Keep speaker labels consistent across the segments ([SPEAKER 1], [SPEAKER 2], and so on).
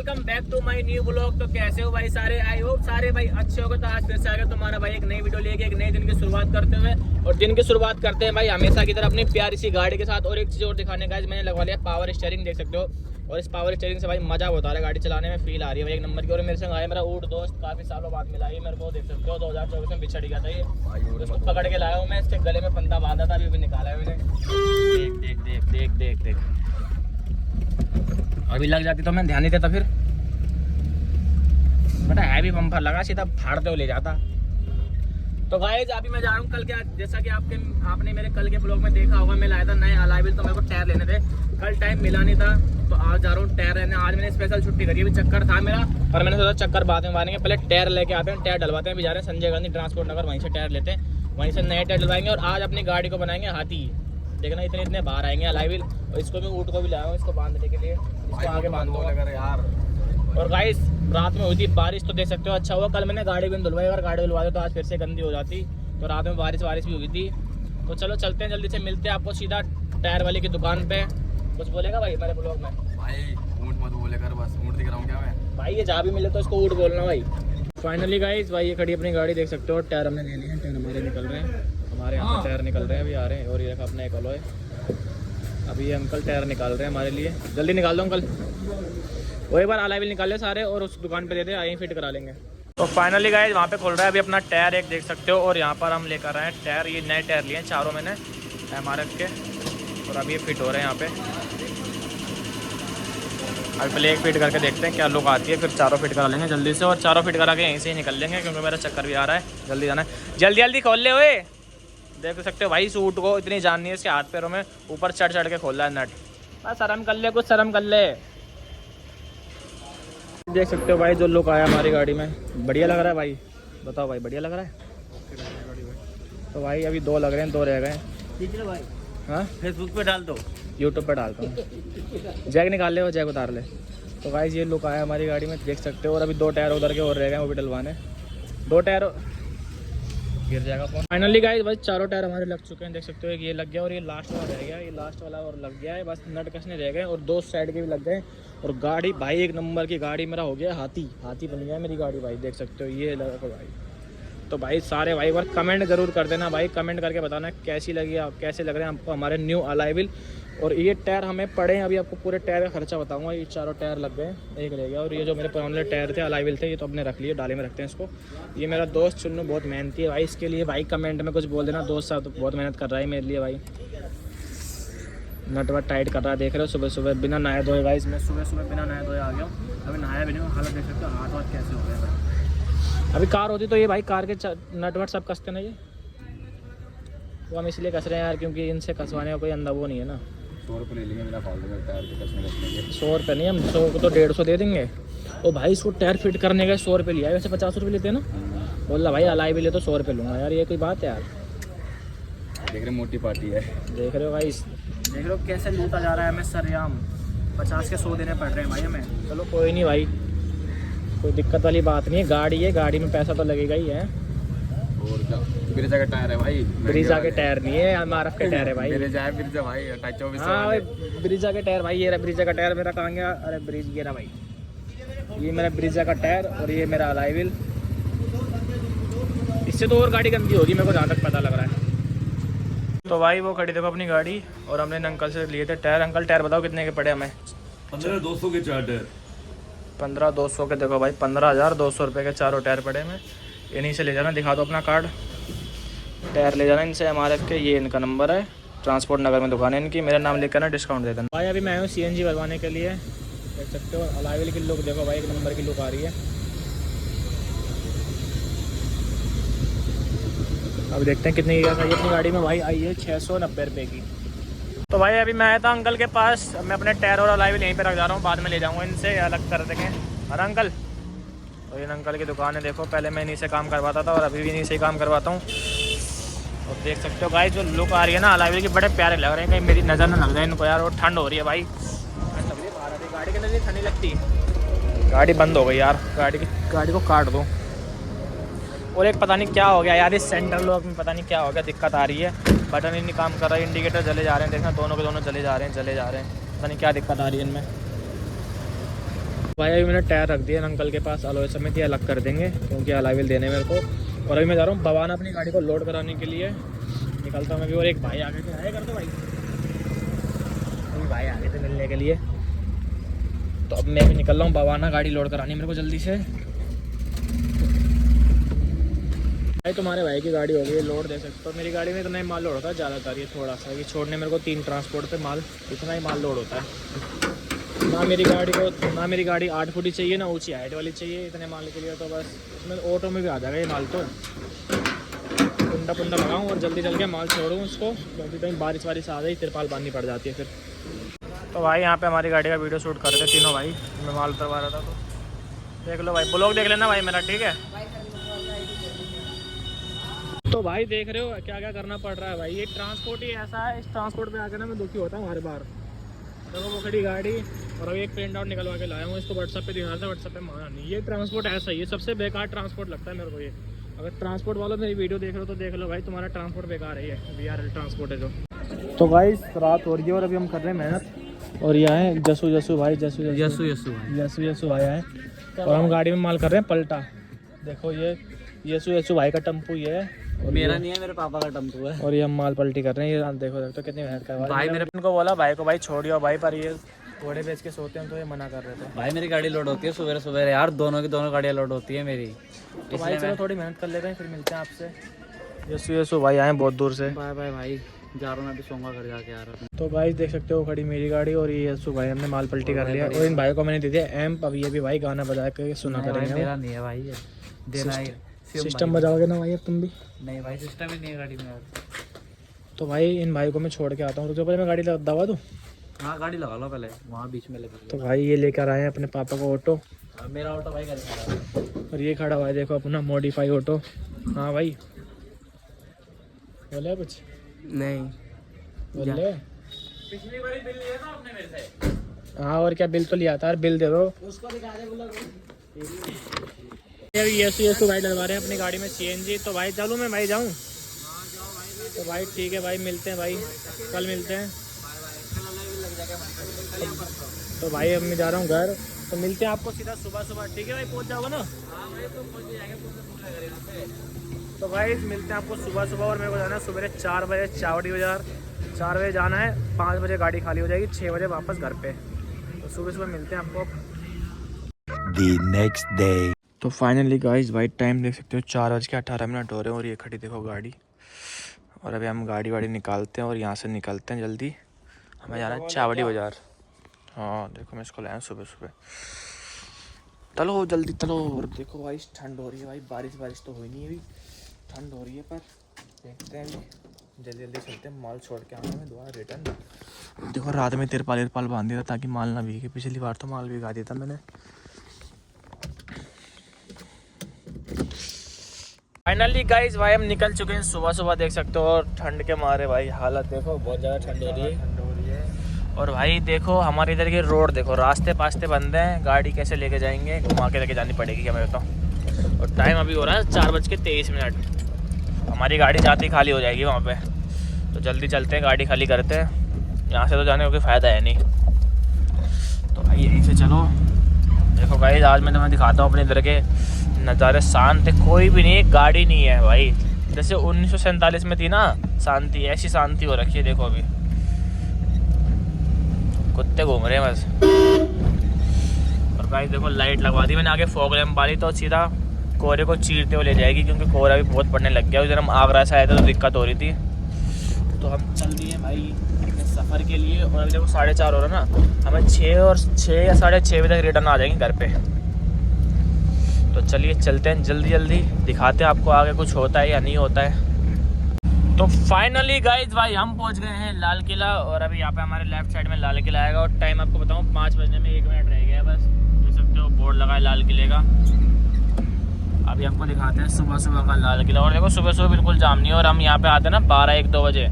[SPEAKER 1] Welcome back to my new blog. तो कैसे हो भाई सारे? आई होप सारे भाई अच्छे हो गए। तो आज फिर से आ गए तुम्हारा भाई एक नई वीडियो लेके, एक नए दिन की शुरुआत करते हुए। और दिन की शुरुआत करते हैं भाई हमेशा की तरह अपनी प्यारी सी गाड़ी के साथ। और एक चीज़ और दिखाने का, मैंने लगवा लिया पावर स्टीयरिंग, देख सकते हो। और इस पावर स्टीयरिंग से भाई मजा होता है गाड़ी चलाने में, फील आ रही है भाई एक नंबर की। और मेरे संग आया मेरा ऊट दोस्त, काफी सालों बाद मिला है मेरे को, देख सकते हो। 2024 में बिछड़ गया था ये, उसको पकड़ के लाया हूँ मैं। इसके गले में फंदा बांधा था, अभी भी निकाला है मैंने। देख देख देख देख देख देख, अभी लग जाती तो मैं ध्यान नहीं देता फिर। बड़ा हैवी बम्पर लगा, सीधा फाड़ते हुए ले जाता। तो गाइस अभी मैं जा रहा हूँ कल के, जैसा कि आपने मेरे कल के ब्लॉग में देखा होगा, मैं लाया था नए अलॉय व्हील। तो मेरे को टायर लेने थे, कल टाइम मिला नहीं था, तो आज जा रहा हूँ टायर लेने। आज मैंने स्पेशल छुट्टी करी, अभी चक्कर था मेरा, पर मैंने सोचा चक्कर बाद में मारेंगे, पहले टायर लेके आते हैं, टायर डलवाते हैं। अभी जा रहे हैं संजय गांधी ट्रांसपोर्ट नगर, वहीं से टायर लेते हैं, वहीं से नए टायर डलवाएंगे। और आज अपनी गाड़ी को बनाएंगे हाथी। देखना इतने इतने बाहर आएंगे अलॉय व्हील। और इसको भी, ऊँट को भी लाया हूँ इसको बांधने के लिए, इसको आगे बांध दो यार। और गाइस रात में हुई थी बारिश, तो देख सकते हो। अच्छा हुआ कल मैंने गाड़ी भी धुलवाई, अगर गाड़ी धुलवा दो तो आज फिर से गंदी हो जाती। तो रात में बारिश भी हुई थी। तो चलो चलते हैं, जल्दी से मिलते हैं आपको सीधा टायर वाले की दुकान पे। कुछ बोलेगा भाई मेरे ब्लॉग में?
[SPEAKER 2] भाई ऊँट मत बोले कर, बस ऊँट दिख रहा हूँ क्या मैं?
[SPEAKER 1] भाई ये जहाँ भी मिले तो इसको ऊँट बोलना भाई। फाइनली गाइस भाई ये खड़ी अपनी गाड़ी, देख सकते हो। टायर हमने ले लिए हैं, टायर हमारे निकल रहे हैं, हमारे यहाँ से टायर निकल रहे हैं, अभी आ रहे हैं। और ये रखा अपना एक अलॉय, अभी ये अंकल टायर निकाल रहे हैं हमारे लिए। जल्दी निकाल दो अंकल, वो एक बार अलॉय व्हील निकाले सारे और उस दुकान पे दे दे, आए फिट करा लेंगे। तो फाइनली गाइस वहाँ पे खोल रहा है अभी अपना टायर, एक देख सकते हो। और यहाँ पर हम लेकर आए हैं टायर, ये नए टायर लिए हैं चारों मैंने MRF के। और अभी ये फिट हो रहे हैं यहाँ पे। अभी पहले एक फिट करके देखते हैं क्या लुक आती है, फिर चारों फिट करा लेंगे जल्दी से। और चारों फिट करा के यहीं से ही निकल लेंगे, क्योंकि मेरा चक्कर भी आ रहा है, जल्दी जाना है। जल्दी जल्दी खोल ले हुए, देख सकते हो भाई सूट को इतनी जान नहीं है इसके हाथ पैरों में, ऊपर चढ़ चढ़ के खोल रहा है नट। शर्म कर ले, कुछ शर्म कर ले। देख सकते हो भाई जो लुक आया हमारी गाड़ी में, बढ़िया लग रहा है भाई। बताओ भाई बढ़िया लग रहा है? तो भाई अभी 2 लग रहे हैं, 2 रह गए। ठीक है भाई, हाँ फेसबुक पे डाल दो, यूट्यूब पे डालता हूँ। जैक निकाल ले और जैक उतार ले। तो भाई ये लुक आया हमारी गाड़ी में, देख सकते हो। और अभी 2 टायर उधर के और रह गए, वो भी डलवाने। 2 टायर गिर जाएगा फोन। फाइनली गाइस भाई चारों टायर हमारे लग चुके हैं, देख सकते हो। एक ये लग गया और ये लास्ट वाला रह गया, ये लास्ट वाला और लग गया है, बस नट कसने रह गए। और 2 साइड के भी लग गए। और गाड़ी भाई एक नंबर की गाड़ी, मेरा हो गया हाथी, हाथी बन गया मेरी गाड़ी भाई, देख सकते हो। ये लगा भाई। तो भाई सारे भाई बार कमेंट जरूर कर देना भाई, कमेंट करके बताना कैसी लगी, आप कैसे लग रहे हैं आपको हमारे न्यू अलॉय व्हील। और ये टायर हमें पड़े हैं, अभी आपको पूरे टायर का खर्चा बताऊंगा। ये चारों टायर लग गए, एक रह गया। और ये जो मेरे पुराने टायर थे अलॉय व्हील थे, ये तो अपने रख लिए, डाले में रखते हैं इसको। ये मेरा दोस्त चुन्नू बहुत मेहनती है भाई, इसके लिए भाई कमेंट में कुछ बोल देना। दोस्त साहब तो बहुत मेहनत कर रहा है मेरे लिए भाई, नट वट टाइट कर रहा है, देख रहे हो। सुबह सुबह बिना नहाए धोए गाइस, मैं सुबह सुबह बिना नहाए धोए आ गया हूँ, अभी नहाया भी नहीं हूँ। हालत देख सकते हो, हाथ वाथ कैसे हो गए। अभी कार होती तो ये भाई कार के नट वट सब कसते ना, ये वो हम इसलिए कस रहे हैं यार, क्योंकि इनसे कसवाने का कोई अंदा वो नहीं है ना।
[SPEAKER 2] 100 रुपये ले लेंगे मेरा फालतू में टायर के कसने के।
[SPEAKER 1] 100 रुपये नहीं, हम 100 को तो 150 दे देंगे। और भाई इसको टायर फिट करने का 100 रुपये लिया है, वैसे 50 रुपये लेते हैं ना। बोल रहा भाई अलॉय भी ले तो 100 रुपये लूँगा यार, ये कोई बात है यार?
[SPEAKER 2] देख रहे मोटी पार्टी है,
[SPEAKER 1] देख रहे हो भाई, देख रहे हो कैसे लूटा जा रहा है हमें सरेआम। 50 के 100 देने पड़ रहे हैं भाई हमें। चलो कोई नहीं भाई, कोई दिक्कत वाली बात नहीं है, गाड़ी है, गाड़ी में पैसा तो लगेगा ही है।
[SPEAKER 2] और क्या, ब्रिजा का टायर है भाई,
[SPEAKER 1] ब्रिजा के टायर नहीं है, MRF के टायर है भाई।
[SPEAKER 2] ब्रिजा है, ब्रिजा भाई 2400।
[SPEAKER 1] हाँ भाई ब्रिजा के टायर भाई, ये रहा ब्रिजा का टायर मेरा, कहाँ गया? अरे ब्रिज, ये रहा भाई, ये मेरा ब्रिजा का टायर। और ये मेरा अलॉय व्हील। इससे तो और गाड़ी गंदी होगी मेरे को जहाँ तक पता लग रहा है। तो भाई वो खड़ी देखो अपनी गाड़ी, और हमने अंकल से लिए थे टायर। अंकल टायर बताओ कितने के पड़े हमें?
[SPEAKER 2] 15,200 के 4 टायर।
[SPEAKER 1] 15,200 के, देखो भाई 15,200 रुपये के चारों टायर पड़े हमें। इन्हीं से ले जाना, दिखा दो अपना कार्ड, टायर ले जाना इनसे MRF के। ये इनका नंबर है, ट्रांसपोर्ट नगर में दुकान है इनकी, मेरा नाम लेकर ना डिस्काउंट दे देना भाई। अभी मैं हूँ CNG भरवाने के लिए, देख सकते हो। अलॉय व्हील की लुक देखो भाई, एक नंबर की लुक आ रही है। अब देखते हैं कितनी की अपनी गाड़ी में भाई आई है, 690 रुपये की। तो भाई अभी मैं आया था अंकल के पास, मैं अपने टायर और अलॉय व्हील यहीं पे रख जा रहा हूँ, बाद में ले जाऊँगा इनसे, अलग कर देंगे। अरे अंकल, तो ये अंकल की दुकान है, देखो पहले मैं इन्हीं से काम करवाता था और अभी भी इन्हीं से काम करवाता हूँ। और देख सकते हो भाई जो लुक आ रही है ना अलॉय व्हील की, बड़े प्यारे लग रहे हैं, कहीं मेरी नज़र ना लग जाए इनको यार। और ठंड हो रही है भाई, गाड़ी के अंदर ठंडी लगती है। गाड़ी बंद हो गई यार, गाड़ी को काट दो। और एक पता नहीं क्या हो गया यार, इस सेंटर लॉक में पता नहीं क्या हो गया, दिक्कत आ रही है, बटन ही नहीं काम कर रहा है, इंडिकेटर जले जा रहे हैं, देखना दोनों के दोनों जले जा रहे हैं, पता नहीं क्या दिक्कत आ रही है इनमें। भाई अभी मैंने टायर रख दिया अंकल के पास, अलॉय समेत ये अलग कर देंगे क्योंकि अलॉय व्हील देने मेरे को। और अभी मैं जा रहा हूँ भवाना अपनी गाड़ी को लोड कराने के लिए, निकलता हूँ मैं भी। और एक भाई आगे थे, आए कर दो भाई, अभी भाई आगे थे मिलने के लिए। तो अब मैं भी निकल रहा हूँ भवाना, गाड़ी लोड करानी मेरे को जल्दी से। भाई तुम्हारे भाई की गाड़ी हो गई लोड, दे सकते हो। मेरी गाड़ी में इतना ही माल लोड होता है ज़्यादातर, ये थोड़ा सा ये छोड़ने मेरे को 3 ट्रांसपोर्ट पे माल, इतना ही माल लोड होता है। ना मेरी गाड़ी 8 फुट ही चाहिए, ना ऊंची हाइट वाली चाहिए इतने माल के लिए। तो बस इसमें ऑटो में भी आ जाएगा ये माल। तो पुंडा लगाऊँ और जल्दी के माल छोड़ूँ उसको, क्योंकि कहीं बारिश वारिश आ गई तिरपाल बांधनी पड़ जाती है फिर। तो भाई यहाँ पे हमारी गाड़ी का वीडियो शूट कर रहे थे तीनों भाई, मैं माल उतरवा रहा था। तो देख लो भाई, ब्लॉग देख लेना भाई मेरा, ठीक है। तो भाई देख रहे हो क्या क्या करना पड़ रहा है भाई, ये ट्रांसपोर्ट ही ऐसा है। इस ट्रांसपोर्ट पे आकर ना मैं दुखी होता हूँ हर बार। देखो वो खड़ी गाड़ी, और अभी एक प्रिंट आउट निकलवा के लाया हूँ, इसको व्हाट्सएप पे दिखा था, व्हाट्सएप पे माना नहीं। ये ट्रांसपोर्ट ऐसा ही है, सबसे बेकार ट्रांसपोर्ट लगता है मेरे को ये। अगर ट्रांसपोर्ट वालों मेरी वीडियो देख रहे हो तो देख लो भाई, तुम्हारा ट्रांसपोर्ट बेकार है ये, VRL ट्रांसपोर्ट है जो। तो भाई रात हो रही है और अभी हम कर रहे हैं मेहनत। और ये आए जसू भाई, जसू भाई आए, और हम गाड़ी में माल कर रहे हैं पलटा। देखो ये यसु भाई का टम्पू ये है,
[SPEAKER 3] मेरा नहीं है, मेरे पापा का टम्पू है।
[SPEAKER 1] और ये हम माल पलटी कर रहे हैं। ये देखो तो कितनी मेहनत कर भाई। मेरे उनको बोला भाई को, भाई छोड़ियो भाई, पर ये घोड़े बेच के सोते हैं तो ये मना कर रहे थे।
[SPEAKER 3] भाई मेरी गाड़ी लोड होती है सुबह यार, दोनों की दोनों गाड़ियाँ लोड होती है मेरी।
[SPEAKER 1] तो भाई चलो थोड़ी मेहनत कर लेते हैं, फिर मिलते हैं आपसे। यसु भाई आए बहुत दूर से।
[SPEAKER 3] बाय बाय भाई, जा रहा हूँ मैं भी, सोऊंगा घर जाके आ रहा हूँ।
[SPEAKER 1] तो भाई देख सकते हो खड़ी मेरी गाड़ी, और ये यसु भाई हमने माल पलटी कर लिया। और इन भाई को मैंने दे दिया एम्प, अब ये भी भाई गाना बजा के सुना करेंगे।
[SPEAKER 3] मेरा नहीं है भाई, ये देना है।
[SPEAKER 1] सिस्टम बजाओगे ना भाई अब तुम भी?
[SPEAKER 3] नहीं भाई, सिस्टम ही नहीं है गाड़ी में यार।
[SPEAKER 1] तो भाई इन भाई को मैं छोड़ के आता हूँ, रुको पहले मैं गाड़ी दबा दूँ।
[SPEAKER 3] हाँ गाड़ी लगा लो पहले, वहाँ बीच में लगी।
[SPEAKER 1] तो भाई ये लेकर आए हैं अपने पापा को ऑटो,
[SPEAKER 3] मेरा ऑटो भाई घर खड़ा है।
[SPEAKER 1] और ये खड़ा हुआ है देखो अपना मॉडिफाई ऑटो। हाँ भाई बोले कुछ
[SPEAKER 3] नहीं
[SPEAKER 1] बोले।
[SPEAKER 3] पिछली बार बिल लिया था आपने मेरे से।
[SPEAKER 1] हाँ और क्या, बिल तो लिया था, बिल दे दो
[SPEAKER 3] उसको दिखा दे बोला।
[SPEAKER 1] यसु भाई डलवा रहे हैं अपनी गाड़ी में CNG। तो भाई चलूँ मैं भाई, जाऊँ? तो भाई ठीक है भाई, मिलते हैं भाई, कल मिलते हैं। तो भाई अब मैं जा रहा हूँ घर, तो मिलते हैं आपको सीधा सुबह, ठीक है भाई? पहुँच जाओगे ना? तो भाई मिलते हैं आपको सुबह, और मेरे को जाना है सुबह 4 बजे चावड़ी बाजार। 4 बजे जाना है, 5 बजे गाड़ी खाली हो जाएगी, 6 बजे वापस घर पे। तो सुबह मिलते हैं आपको
[SPEAKER 4] The next day.
[SPEAKER 1] तो फाइनली गाइस भाई टाइम देख सकते हो, 4:18 हो रहे हैं, और ये खड़ी देखो गाड़ी। और अभी हम गाड़ी निकालते हैं और यहाँ से निकलते हैं जल्दी, हमें जाना है चावड़ी बाजार। हाँ देखो मैं इसको लाया सुबह, चलो जल्दी चलो। और देखो भाई ठंड हो रही है भाई, बारिश तो हुई नहीं अभी, ठंड हो रही है, पर देखते हैं अभी जल्दी चलते हैं, माल छोड़ के आना है दोबारा रिटर्न। देखो रात में तिरपाल बांध दिया था ताकि माल ना भीगे, पिछली बार तो माल भिगा दिया था मैंने। फाइनली गाइस भाई हम निकल चुके हैं सुबह, देख सकते हो। और ठंड के मारे भाई हालत देखो, बहुत ज़्यादा ठंड हो रही है। और भाई देखो हमारे इधर के रोड देखो, रास्ते बंद हैं, गाड़ी कैसे लेके जाएंगे, घुमा के लेके जानी पड़ेगी क्या मैं बताऊँ। और टाइम अभी हो रहा है 4:23, हमारी गाड़ी जाती खाली हो जाएगी वहाँ पे। तो जल्दी चलते हैं, गाड़ी खाली करते हैं, यहाँ से तो जाने का कोई फ़ायदा है नहीं। तो भाई यहीं से चलो। देखो गाइस आज मैं तुम्हें दिखाता हूँ अपने इधर के नज़ारे, शांत है, कोई भी नहीं, गाड़ी नहीं है भाई। जैसे 1947 में थी ना शांति, ऐसी शांति हो रखी है। देखो अभी कुत्ते घूम रहे हैं बस। और गाइस देखो लाइट लगवा दी मैंने आगे, फॉग लैंप वाली, तो सीधा कोहरे को चीरते हुए ले जाएगी, क्योंकि कोहरा भी बहुत पड़ने लग गया। उस दिन हम आगरा से आए थे तो दिक्कत हो रही थी। तो हम चल दिए भाई अपने सफ़र के लिए। और अभी देखो 4:30 हो रहा ना, हमें 6 या 6:30 बजे तक रिटर्न आ जाएंगे घर पे। तो चलिए चलते हैं जल्दी, दिखाते हैं आपको आगे कुछ होता है या नहीं होता है। तो फाइनली गाइज भाई हम पहुंच गए हैं लाल किला, और अभी यहाँ पे हमारे लेफ्ट साइड में लाल किला आएगा। और टाइम आपको बताऊँ 5 बजने में 1 मिनट रह गया है बस। देख सकते हो बोर्ड लगा है लाल किले का। अभी आपको दिखाते हैं सुबह का लाल किला। और देखो सुबह बिल्कुल जाम नहीं है, और हम यहाँ पे आते हैं ना 12-1-2 बजे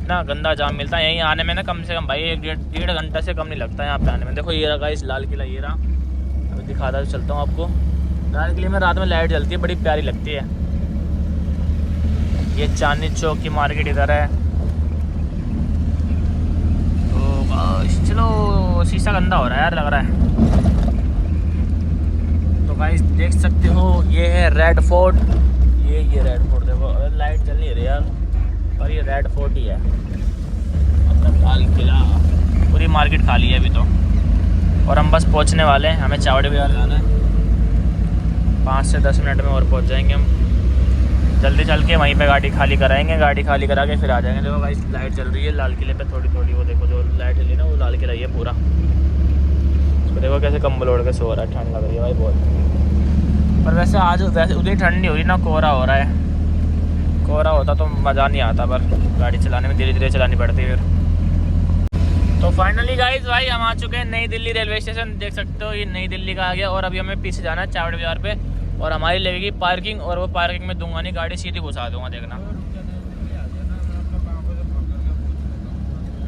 [SPEAKER 1] ना, गंदा जाम मिलता है यहीं आने में ना, कम से कम भाई 1-1.5 घंटा से कम नहीं लगता है यहाँ पे आने में। देखो ये रहा गाइस लाल किला, ये रहा। अभी दिखाता चलता हूँ आपको। लाल किले में रात में लाइट जलती है, बड़ी प्यारी लगती है। ये चांदनी चौक की मार्केट इधर है। तो चलो शीशा गंदा हो रहा है यार, लग रहा है। देख सकते हो ये है रेड फोर्ट। ये रेड फोर्ट देखो, अगर लाइट जल नहीं रही यार, पर ये रेड फोर्ट ही है, मतलब लाल किला। पूरी मार्केट खाली है अभी तो, और हम बस पहुंचने वाले हैं। हमें चावड़ी बाजार जाना है, 5 से 10 मिनट में और पहुंच जाएंगे हम। जल्दी चल के वहीं पे गाड़ी खाली कराएंगे, गाड़ी खाली करा के फिर आ जाएंगे। देखो भाई लाइट चल रही है लाल किले पे थोड़ी थोड़ी, वो देखो जो लाइट चली ना वो लाल किला ही है पूरा। तो देखो कैसे कंबल ओढ़ के सो रहा है, ठंड लग रही है भाई बहुत। पर वैसे आज वैसे उतनी ठंड नहीं हो रही ना, कोहरा हो रहा है। कोहरा होता तो मज़ा नहीं आता, पर गाड़ी चलाने में धीरे धीरे चलानी पड़ती है फिर। तो फाइनली गाइस भाई हम आ चुके हैं नई दिल्ली रेलवे स्टेशन। देख सकते हो ये नई दिल्ली का आ गया, और अभी हमें पीछे जाना है चावड़ी बाजार पे, और हमारी लगेगी पार्किंग, और वो पार्किंग में दूंगा नहीं, गाड़ी सीधी घुसा दूंगा। देखना,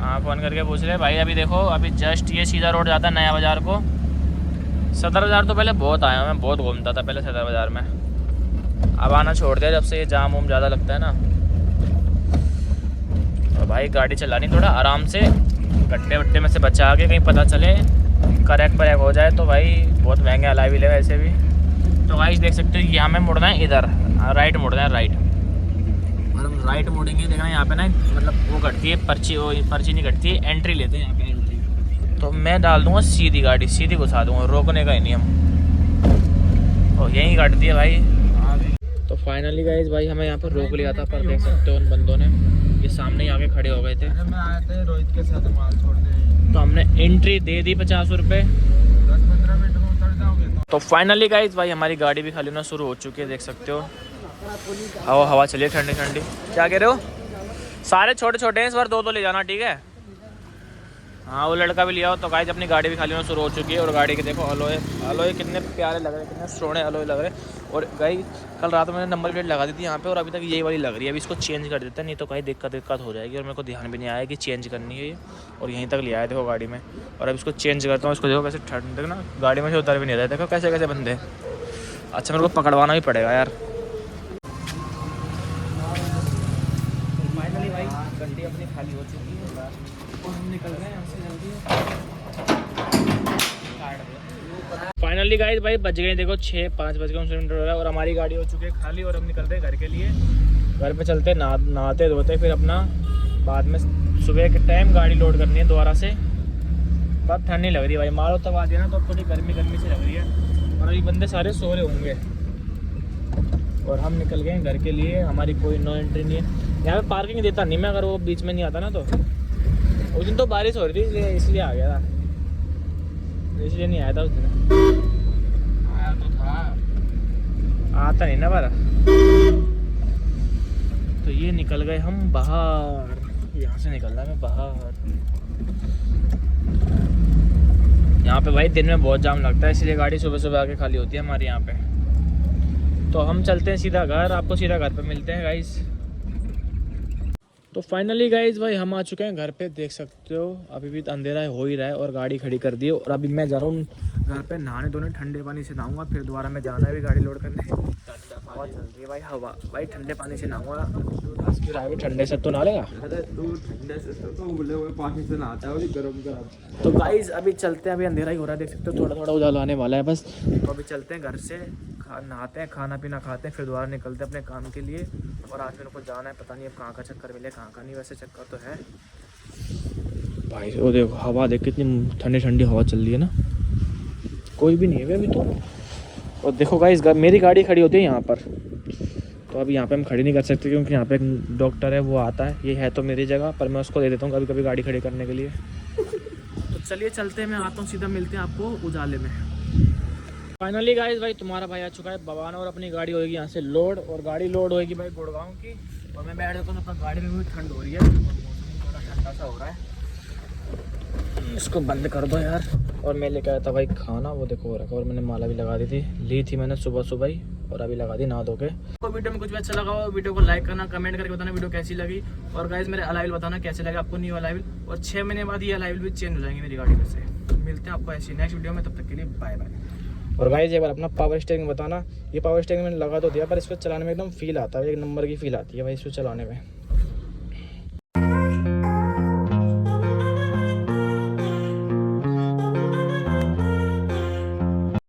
[SPEAKER 1] हाँ फ़ोन करके पूछ ले भाई। अभी देखो अभी जस्ट ये सीधा रोड जाता है नया बाज़ार को। सदर बाज़ार तो पहले बहुत आया हूँ मैं, बहुत घूमता था पहले सदर बाज़ार में, अब आना छोड़ दिया जब से ये जाम वाम ज़्यादा लगता है ना। तो भाई गाड़ी चलानी थोड़ा आराम से, गड्ढे वड्ढे में से बचा के, कहीं पता चले क्रैक परैक हो जाए तो भाई बहुत महंगे अलाई भी ले वैसे भी। तो भाई देख सकते हो यहाँ में मुड़ना है, इधर राइट मुड़ना है, राइट। और हम राइट मुड़ेंगे, देखना यहाँ पे ना मतलब वो कटती है पर्ची, वो पर्ची नहीं कटती है, एंट्री लेते हैं यहाँ पे एंट्री। तो मैं डाल दूँगा सीधी, गाड़ी सीधी घुसा दूँगा, रोकने का ही नहीं हम। तो यहीं काटती है भाई। तो फाइनली गाइस भाई हमें यहाँ पर रोक लिया था, पर देख सकते हो उन बंदों ने, ये सामने ही आके खड़े हो गए थे।
[SPEAKER 2] मैं आया था रोहित के साथ माल छोड़ने,
[SPEAKER 1] तो हमने एंट्री दे दी 50 रुपये।
[SPEAKER 2] 10-15 मिनट में उतर जाओगे।
[SPEAKER 1] तो फाइनली गाइस भाई हमारी गाड़ी भी खाली होना शुरू हो चुकी है, देख सकते हो। हवा चलिए ठंडी ठंडी। क्या कह रहे हो? सारे छोटे छोटे हैं, इस बार 2 ले जाना, ठीक है? हाँ वो लड़का भी लिया हो। तो गाइस अपनी गाड़ी भी खाली होना शुरू हो चुकी है, और गाड़ी के देखो अलॉय कितने प्यारे लग रहे हैं, कितने सोने अलॉय लग रहे हैं। और गाइस कल रात में मैंने नंबर प्लेट लगा दी थी यहाँ पे, और अभी तक यही वाली लग रही है। अभी इसको चेंज कर देते हैं, नहीं तो कहीं दिक्कत हो जाएगी, और मेरे को ध्यान भी नहीं आया कि चेंज करनी है ये, और यहीं तक ले आया देखो गाड़ी में। और अब इसको चेंज करता हूँ, इसको देखो कैसे ठंड, देखो ना गाड़ी में से उतर भी नहीं रहा है, देखो कैसे कैसे बंदे। अच्छा मेरे को पकड़वाना भी पड़ेगा यार। फाइनली भाई गड्डी अपनी खाली हो चुकी है, और हम निकल रहे हैं यहाँ से जल्दी। फाइनली गाइस भाई बज गए देखो 5 बज गए 19 मिनट हो रहा है, और हमारी गाड़ी हो चुकी है खाली, और हम निकलते हैं घर के लिए। घर पे चलते नहाते धोते, फिर अपना बाद में सुबह के टाइम गाड़ी लोड करनी है दोबारा से। बहुत ठंड नहीं लग रही भाई, मारो तब आ दिया ना, तो अब थोड़ी गर्मी से लग रही है, और अभी बंदे सारे सो रहे होंगे। और हम निकल गए घर के लिए, हमारी कोई नो एंट्री नहीं है यहाँ पे, पार्किंग देता नहीं मैं, अगर वो बीच में नहीं आता ना। तो उस दिन तो बारिश हो रही थी इसलिए आ गया था, इसलिए नहीं आया था उस दिन।
[SPEAKER 2] आया तो था,
[SPEAKER 1] आता नहीं ना बारा। तो ये निकल गए हम बाहर, यहाँ से निकल रहा है मैं बाहर। यहाँ पे भाई दिन में बहुत जाम लगता है, इसलिए गाड़ी सुबह सुबह आके खाली होती है हमारे यहाँ पे। तो हम चलते हैं सीधा घर, आपको सीधा घर पे मिलते हैं गाइस। तो फाइनली गाइस भाई हम आ चुके हैं घर पे, देख सकते हो अभी भी अंधेरा हो ही रहा है, और गाड़ी खड़ी कर दी है। और अभी मैं जा रहा हूँ घर पे नहाने धोने, ठंडे पानी से नहाऊंगा, फिर दोबारा मैं जाना है भी गाड़ी लोड करने। हवा चल रही है भाई, हवा भाई ठंडे पानी से नहाऊंगा। ठंडे से तो नहा लेगा।
[SPEAKER 2] अरे तू ठंडे से तो उबले हुए पानी से नहाता है, वो गर्म करा।
[SPEAKER 1] तो गाइस अभी चलते हैं, अभी अंधेरा ही हो रहा है, देख सकते हो थोड़ा थोड़ा उजाला आने वाला है बस। तो अभी चलते हैं घर से, नहाते हैं, खाना पीना खाते हैं, फिर दोबारा निकलते हैं अपने काम के लिए। और आज मेरे को जाना है, पता नहीं अब कहाँ का चक्कर मिले कहाँ का नहीं, वैसे चक्कर तो है भाई। वो देखो हवा देख कितनी ठंडी ठंडी हवा चल रही है ना, कोई भी नहीं है अभी तो। और देखो गाइस मेरी गाड़ी खड़ी होती है यहाँ पर, तो अभी यहाँ पे हम खड़ी नहीं कर सकते, क्योंकि यहाँ पे एक डॉक्टर है वो आता है, ये है तो मेरी जगह, पर मैं उसको दे देता हूँ कभी कभी गाड़ी खड़ी करने के लिए। तो चलिए चलते हैं, मैं आता हूँ सीधा, मिलते हैं आपको उजाले में। फाइनली गाइस भाई तुम्हारा भाई आ चुका है बवाना, और अपनी गाड़ी होगी यहाँ से लोड, और गाड़ी लोड होगी भाई गुड़गांव की। और मैं बैठ जाता हूँ, अपना गाड़ी में भी ठंड हो रही है, और मौसम थोड़ा ठंडा सा हो रहा है। इसको बंद कर दो यार। और मैं लेकर आया था भाई खाना, वो देखो रखा, और मैंने माला भी लगा दी थी, ली थी मैंने सुबह ही, और अभी लगा दी नहा धो के। तो वीडियो में कुछ भी अच्छा लगा हो वीडियो को लाइक करना, कमेंट करके बताना वीडियो कैसी लगी, और गाइस मेरे अलाइल बताना कैसे लगे आपको न्यू अलाइल। और 6 महीने बाद ये अलाइल भी चेंज हो जाएंगे मेरी गाड़ी में से। मिलते हैं आपको ऐसी नेक्स्ट वीडियो में, तब तक के लिए बाय बाय। और गाइस एक बार अपना पावर स्टीयरिंग बताना, ये पावर स्टीयरिंग मैंने लगा तो दिया, पर इसको चलाने में एकदम फील आता है, एक नंबर की फील आती है भाई इसको चलाने में।